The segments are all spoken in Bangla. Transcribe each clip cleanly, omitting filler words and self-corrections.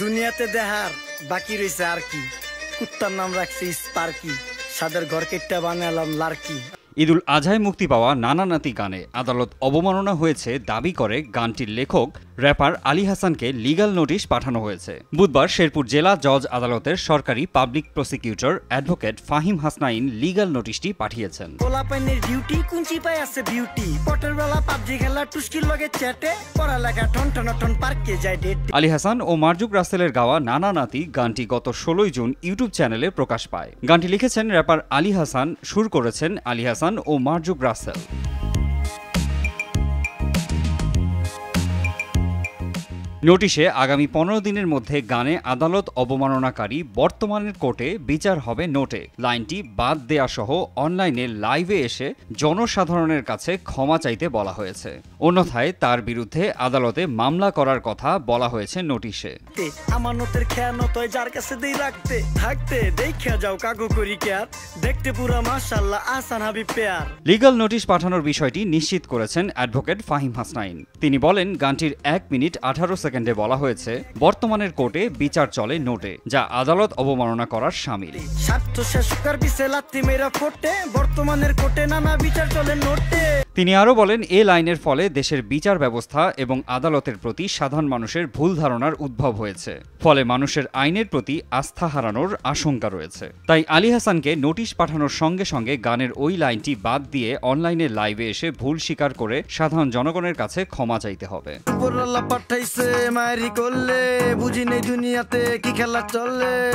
দুনিয়াতে দেহার বাকি রয়েছে আর কি। কুত্তার নাম রাখছি স্পার্কি, সাদের ঘর কেটটা বানালাম লার্কি। ঈদুল আজহায় মুক্তি পাওয়া নানা নাতি গানে আদালত অবমাননা হয়েছে দাবি করে গানটির লেখক র্যাপার আলী হাসানকে লিগ্যাল নোটিশ পাঠানো হয়েছে। বুধবার শেরপুর জেলা জজ আদালতের সরকারি public prosecutor advocate Fahim Hasnain legal নোটিশটি পাঠিয়েছেন। পোলাপাইনের ডিউটি কুঞ্চি পায় আছে বিউটি, পটের বেলা পাবজি খেলা টুস্কির লগে চ্যাটে, পড়ালেখা টন টন টন পার্কে যায় ডেট। আলী হাসান ও মারজুক রাসেলের গাওয়া নানা নাতি গানটি গত 16 জুন ইউটিউব চ্যানেলে প্রকাশ পায়। গানটি লিখেছেন র্যাপার আলী হাসান, সুর করেছেন আলী হাসান ও মারজুক রাসেল। নোটিশে আগামী 15 দিনের মধ্যে গানে আদালত অবমাননাকারী বর্তমানের কোর্টে বিচার হবে নোটে লাইনটি বাদ দেয়া সহ অনলাইনে লাইভে এসে জনসাধারণের কাছে ক্ষমা চাইতে বলা হয়েছে। অন্যথায় তার বিরুদ্ধে আদালতে মামলা করার কথা বলা হয়েছে নোটিশে। আমানতের খেয়ানত যার কাছে দেই রাখতে থাকতে দেখা যাও কাগু করি কেয়ার, দেখতে পুরো মাশাআল্লাহ Ahsan Habib pair. Legal notice পাঠানোর বিষয়টি নিশ্চিত করেছেন অ্যাডভোকেট ফাহিম হাসনাইন। তিনি বলেন গানটির 1 মিনিট 18 সেকেন্ডে বলা হয়েছে বর্তমানের কোর্টে বিচার চলে নোটে, যা আদালত অবমাননা করার শামিল। স্বার্থ শেষকার বিছে লাত্তি মেরা ফোটে, বর্তমানের কোর্টে নানা বিচার চলে নোটে। তিনি আরও বলেন এ লাইনের ফলে দেশের বিচার ব্যবস্থা এবং আদালতের প্রতি সাধারণ মানুষের ভুল ধারণার উদ্ভব হয়েছে, ফলে মানুষের আইনের প্রতি আস্থা হারানোর আশঙ্কা রয়েছে। তাই আলী হাসানকে নোটিশ পাঠানোর সঙ্গে সঙ্গে গানের ওই লাইনটি বাদ দিয়ে অনলাইনে লাইভে এসে ভুল স্বীকার করে সাধারণ জনগণের কাছে ক্ষমা চাইতে হবে।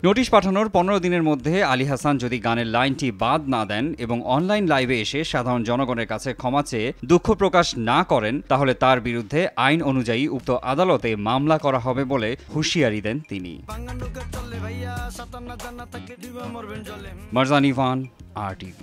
নোটিশ পাঠানোর 15 দিনের মধ্যে আলী হাসান যদি গানের লাইনটি বাদ না দেন এবং অনলাইন লাইভে এসে সাধারণ জনগণের কাছে ক্ষমা চেয়ে দুঃখ প্রকাশ না করেন, তাহলে তার বিরুদ্ধে আইন অনুযায়ী উক্ত আদালতে মামলা করা হবে বলে হুঁশিয়ারি দেন তিনি। মারজান ইভান, RTV।